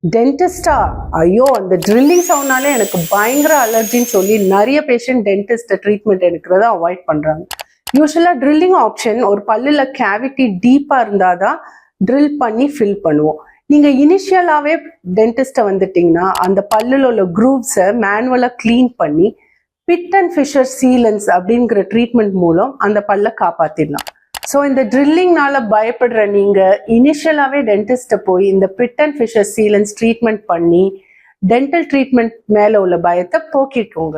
டென்டிஸ்டா? ஐயோ, அந்த ட்ரில்லிங் சவுண்ட்னாலே எனக்கு பயங்கர அலர்ஜின்னு சொல்லி நிறைய பேஷண்ட் டென்டிஸ்ட் ட்ரீட்மெண்ட் எடுக்கிறத அவாய்ட் பண்றாங்க. யூஸ்வலா ட்ரில்லிங் ஆப்ஷன் ஒரு பல்லுல கேவிட்டி டீப்பா இருந்தாதான் ட்ரில் பண்ணி ஃபில் பண்ணுவோம். நீங்க இனிஷியலாவே டென்டிஸ்ட வந்துட்டீங்கன்னா அந்த பல்லுல உள்ள குரூவ்ஸை மேனுவலா கிளீன் பண்ணி பிட் அண்ட் ஃபிஷர் சீலன்ஸ் அப்படிங்கிற ட்ரீட்மெண்ட் மூலம் அந்த பல்ல காப்பாத்திடலாம். ஸோ இந்த ட்ரில்லிங்னால பயப்படுற நீங்க இனிஷியலாவே டென்டிஸ்ட போய் இந்த pit and fissure sealants treatment பண்ணி டென்டல் ட்ரீட்மெண்ட் மேல உள்ள பயத்தை போக்கிக்கோங்க.